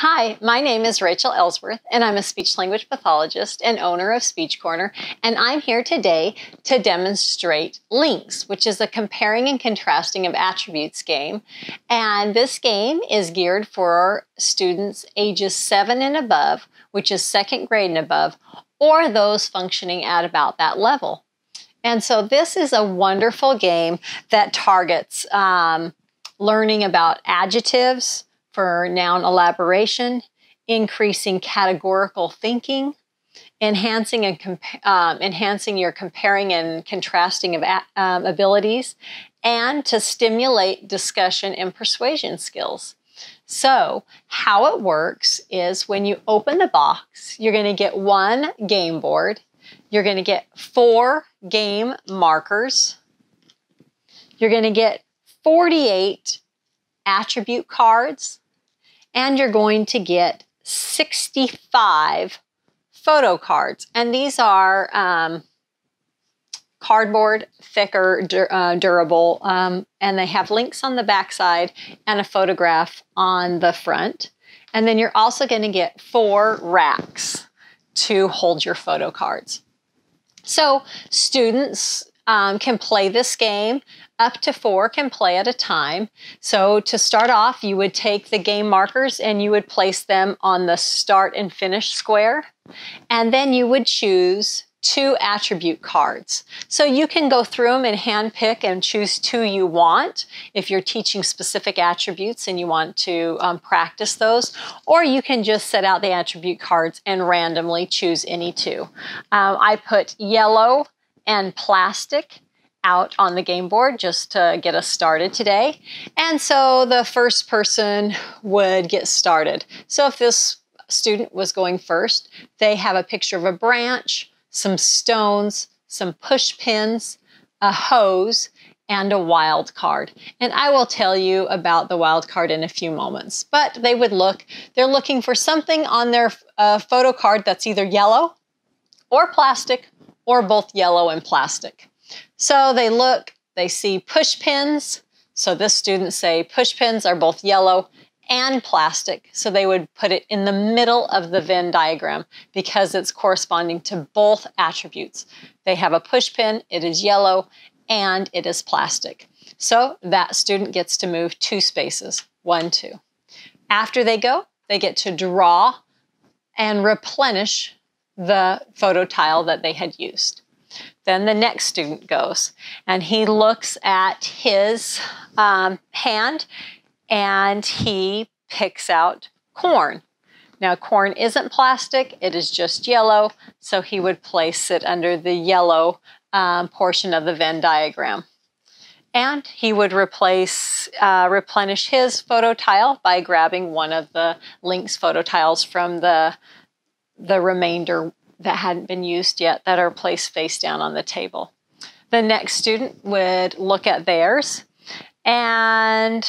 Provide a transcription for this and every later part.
Hi, my name is Rachel Ellsworth, and I'm a speech-language pathologist and owner of Speech Corner, and I'm here today to demonstrate links, which is a comparing and contrasting of attributes game. And this game is geared for students ages 7 and above, which is second grade and above, or those functioning at about that level. And so this is a wonderful game that targets learning about adjectives, for noun elaboration, increasing categorical thinking, enhancing your comparing and contrasting of abilities, and to stimulate discussion and persuasion skills. So how it works is when you open the box, you're going to get one game board, you're going to get 4 game markers, you're going to get 48 attribute cards, and you're going to get 65 photo cards. And these are cardboard, thicker, durable, and they have links on the back side and a photograph on the front. And then you're also going to get 4 racks to hold your photo cards. So students can play this game. Up to 4 can play at a time. So to start off, you would take the game markers and you would place them on the start and finish square. And then you would choose 2 attribute cards. So you can go through them and hand pick and choose 2 you want if you're teaching specific attributes and you want to practice those. Or you can just set out the attribute cards and randomly choose any 2. I put yellow and plastic out on the game board just to get us started today. And so the first person would get started. So if this student was going first, they have a picture of a branch, some stones, some push pins, a hose, and a wild card. And I will tell you about the wild card in a few moments. But they would they're looking for something on their photo card that's either yellow or plastic or both yellow and plastic. So they look, they see push pins. So this student say push pins are both yellow and plastic. So they would put it in the middle of the Venn diagram because it's corresponding to both attributes. They have a push pin, it is yellow, and it is plastic. So that student gets to move 2 spaces, 1, 2. After they go, they get to draw and replenish the photo tile that they had used. Then the next student goes and he looks at his hand and he picks out corn. Now corn isn't plastic, it is just yellow, so he would place it under the yellow portion of the Venn diagram. And he would replenish his photo tile by grabbing one of the links photo tiles from the remainder that hadn't been used yet that are placed face down on the table. The next student would look at theirs and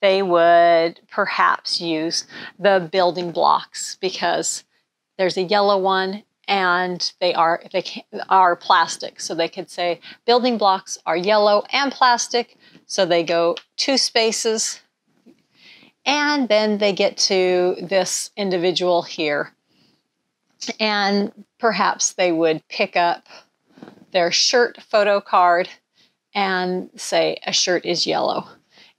they would perhaps use the building blocks because there's a yellow one and they are plastic. So they could say building blocks are yellow and plastic. So they go 2 spaces and then they get to this individual here. And perhaps they would pick up their shirt photo card and say a shirt is yellow.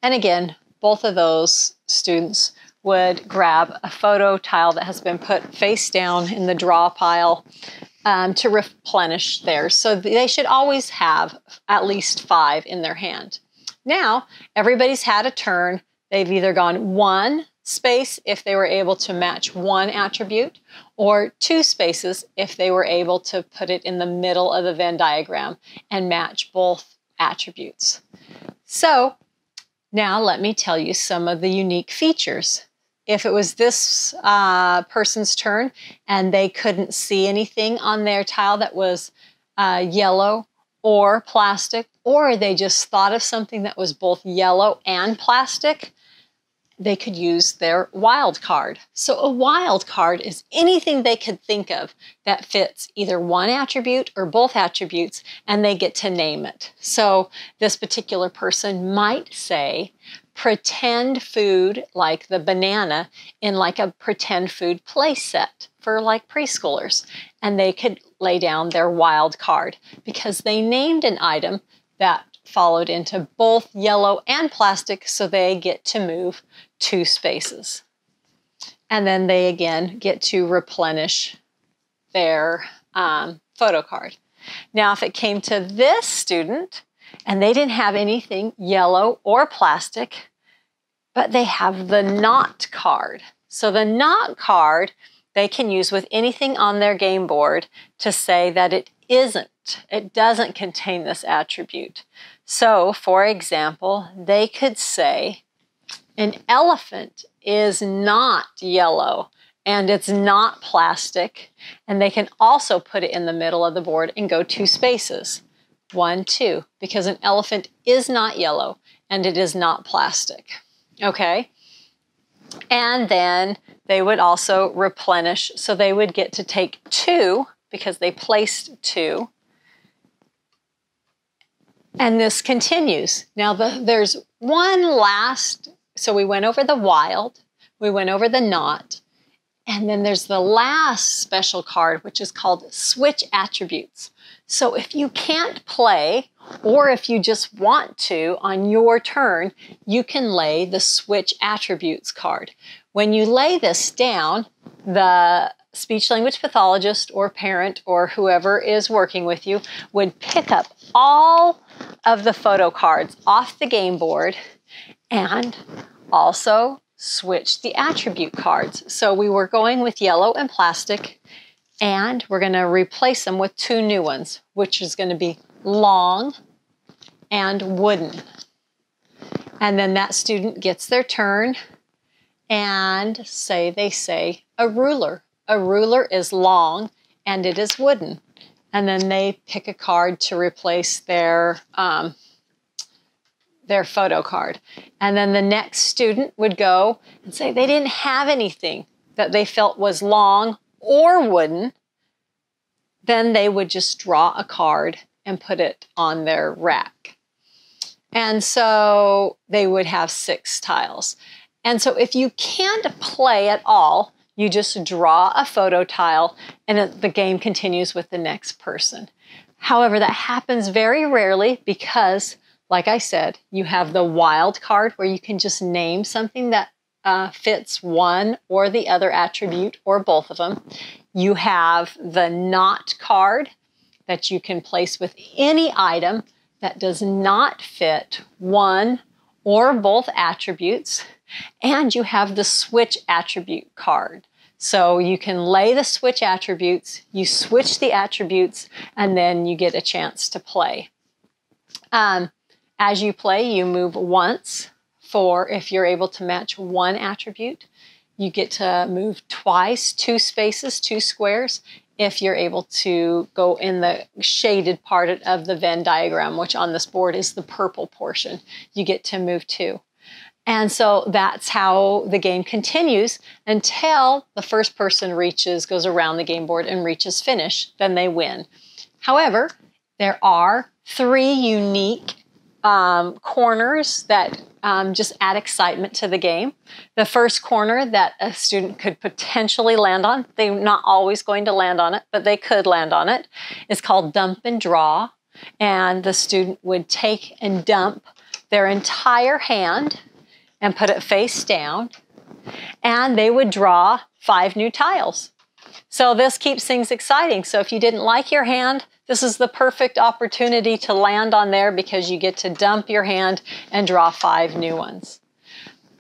And again, both of those students would grab a photo tile that has been put face down in the draw pile to replenish theirs. So they should always have at least 5 in their hand. Now, everybody's had a turn. They've either gone 1 space if they were able to match 1 attribute, or 2 spaces if they were able to put it in the middle of the Venn diagram and match both attributes. So now let me tell you some of the unique features. If it was this person's turn and they couldn't see anything on their tile that was yellow or plastic, or they just thought of something that was both yellow and plastic, they could use their wild card. So a wild card is anything they could think of that fits either 1 attribute or both attributes, and they get to name it. So this particular person might say pretend food like the banana in like a pretend food play set for like preschoolers. And they could lay down their wild card because they named an item that followed into both yellow and plastic, so they get to move 2 spaces. And then they again get to replenish their photo card. Now, if it came to this student and they didn't have anything yellow or plastic, but they have the not card. So the not card they can use with anything on their game board to say that it doesn't contain this attribute. So, for example, they could say, an elephant is not yellow and it's not plastic. And they can also put it in the middle of the board and go 2 spaces. 1, 2, because an elephant is not yellow and it is not plastic. Okay? And then they would also replenish, so they would get to take 2 because they placed 2. And this continues. Now there's one last, so we went over the wild, we went over the not, and then there's the last special card, which is called switch attributes. So if you can't play, or if you just want to on your turn, you can lay the switch attributes card. When you lay this down, the speech language pathologist or parent or whoever is working with you would pick up all of the photo cards off the game board and also switch the attribute cards. So we were going with yellow and plastic, and we're going to replace them with 2 new ones, which is going to be long and wooden. And then that student gets their turn and they say a ruler. A ruler is long and it is wooden. And then they pick a card to replace their photo card. And then the next student would go and say they didn't have anything that they felt was long or wooden. Then they would just draw a card and put it on their rack. And so they would have 6 tiles. And so if you can't play at all, you just draw a photo tile and the game continues with the next person. However, that happens very rarely because, like I said, you have the wild card where you can just name something that fits one or the other attribute or both of them. You have the not card that you can place with any item that does not fit one or both attributes. And you have the switch attribute card. So you can lay the switch attributes, you switch the attributes, and then you get a chance to play. As you play, you move once for if you're able to match one attribute. You get to move twice, 2 spaces, 2 squares, if you're able to go in the shaded part of the Venn diagram, which on this board is the purple portion. You get to move 2. And so that's how the game continues until the first person goes around the game board and reaches finish, then they win. However, there are 3 unique corners that just add excitement to the game. The first corner that a student could potentially land on, they're not always going to land on it, but they could land on it, is called dump and draw. And the student would take and dump their entire hand and put it face down, and they would draw 5 new tiles. So this keeps things exciting. So if you didn't like your hand, this is the perfect opportunity to land on there because you get to dump your hand and draw 5 new ones.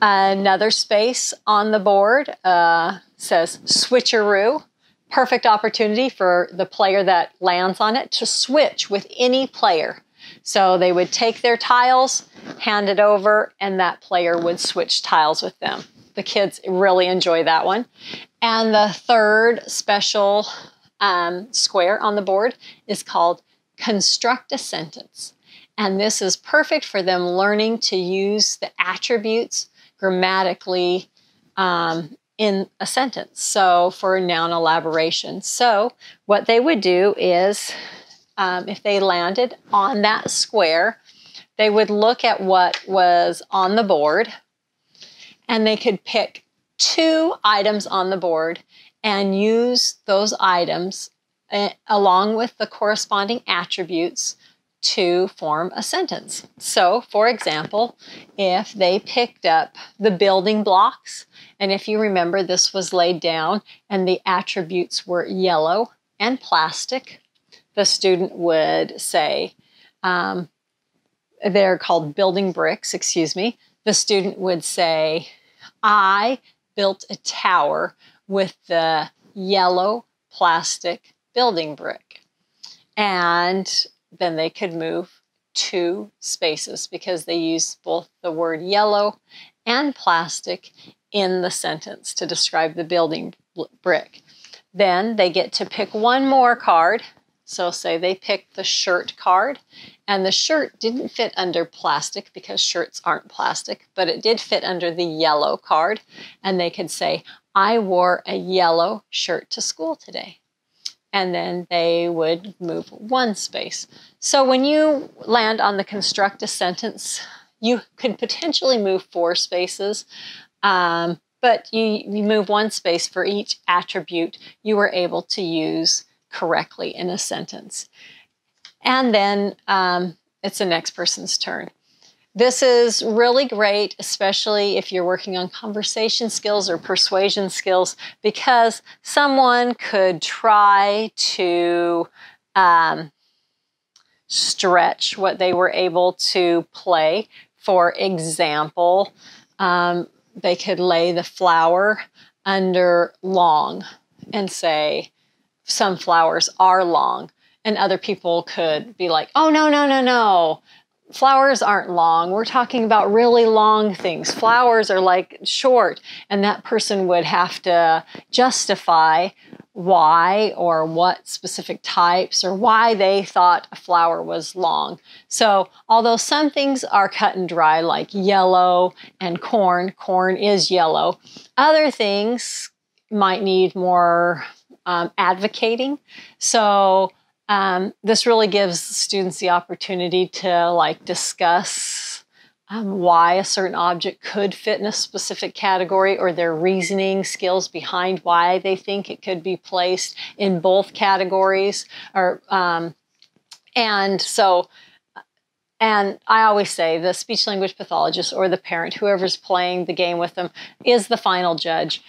Another space on the board says switcheroo. Perfect opportunity for the player that lands on it to switch with any player. So they would take their tiles, hand it over, and that player would switch tiles with them. The kids really enjoy that one. And the third special square on the board is called construct a sentence. And this is perfect for them learning to use the attributes grammatically in a sentence. So for noun elaboration. So what they would do is if they landed on that square, they would look at what was on the board, and they could pick 2 items on the board and use those items along with the corresponding attributes to form a sentence. So, for example, if they picked up the building blocks, and if you remember, this was laid down and the attributes were yellow and plastic, the student would say, they're called building bricks, excuse me. The student would say, I built a tower with the yellow plastic building brick. And then they could move 2 spaces because they use both the word yellow and plastic in the sentence to describe the building brick. Then they get to pick 1 more card. So say they picked the shirt card, and the shirt didn't fit under plastic because shirts aren't plastic, but it did fit under the yellow card. And they could say, I wore a yellow shirt to school today. And then they would move 1 space. So when you land on the construct a sentence, you could potentially move 4 spaces, but you move 1 space for each attribute you were able to use correctly in a sentence. And then it's the next person's turn. This is really great, especially if you're working on conversation skills or persuasion skills, because someone could try to stretch what they were able to play. For example, they could lay the flower under long and say, some flowers are long. And other people could be like, oh, no, no, no, no. Flowers aren't long. We're talking about really long things. Flowers are like short. And that person would have to justify why or what specific types or why they thought a flower was long. So although some things are cut and dry, like yellow and corn is yellow, other things might need more advocating. So this really gives students the opportunity to discuss why a certain object could fit in a specific category, or their reasoning skills behind why they think it could be placed in both categories. And I always say the speech-language pathologist or the parent, whoever's playing the game with them, is the final judge.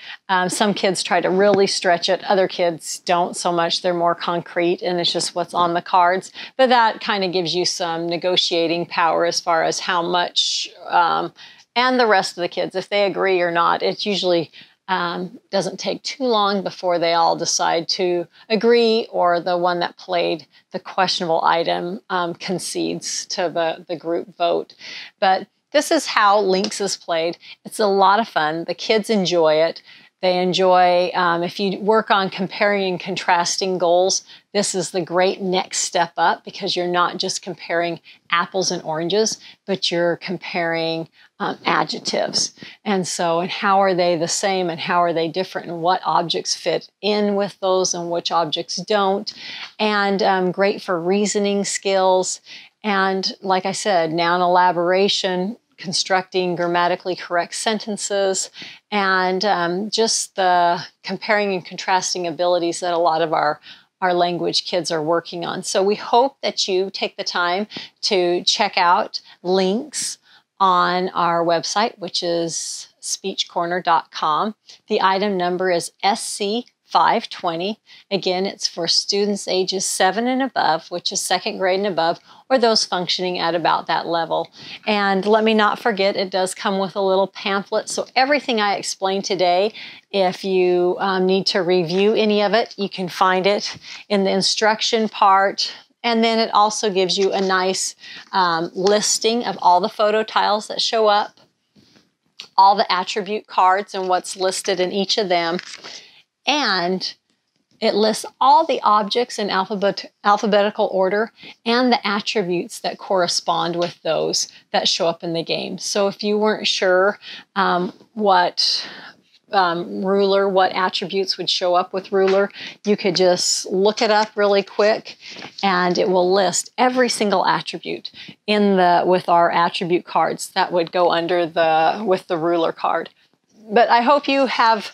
Some kids try to really stretch it. Other kids don't so much. They're more concrete, and it's just what's on the cards. But that kind of gives you some negotiating power as far as how much, and the rest of the kids, if they agree or not. It usually doesn't take too long before they all decide to agree, or the one that played the questionable item concedes to the group vote. But this is how Links is played. It's a lot of fun. The kids enjoy it. They enjoy, if you work on comparing and contrasting goals, this is the great next step up, because you're not just comparing apples and oranges, but you're comparing adjectives. And how are they the same and how are they different, and what objects fit in with those and which objects don't. And great for reasoning skills. And like I said, noun elaboration, constructing grammatically correct sentences, and just the comparing and contrasting abilities that a lot of our language kids are working on. So we hope that you take the time to check out Links on our website, which is speechcorner.com. The item number is SC520. Again, it's for students ages 7 and above, which is 2nd grade and above, or those functioning at about that level. And let me not forget, it does come with a little pamphlet. So everything I explained today, if you need to review any of it, you can find it in the instruction part. And then it also gives you a nice listing of all the photo tiles that show up, all the attribute cards and what's listed in each of them. And it lists all the objects in alphabetical order and the attributes that correspond with those that show up in the game. So if you weren't sure what ruler, what attributes would show up with ruler, you could just look it up really quick and it will list every single attribute with our attribute cards that would go under with the ruler card. But I hope you have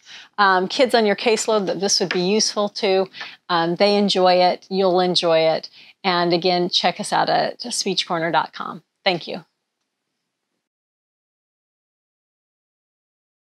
kids on your caseload that this would be useful to. They enjoy it, you'll enjoy it. And again, check us out at speechcorner.com. Thank you.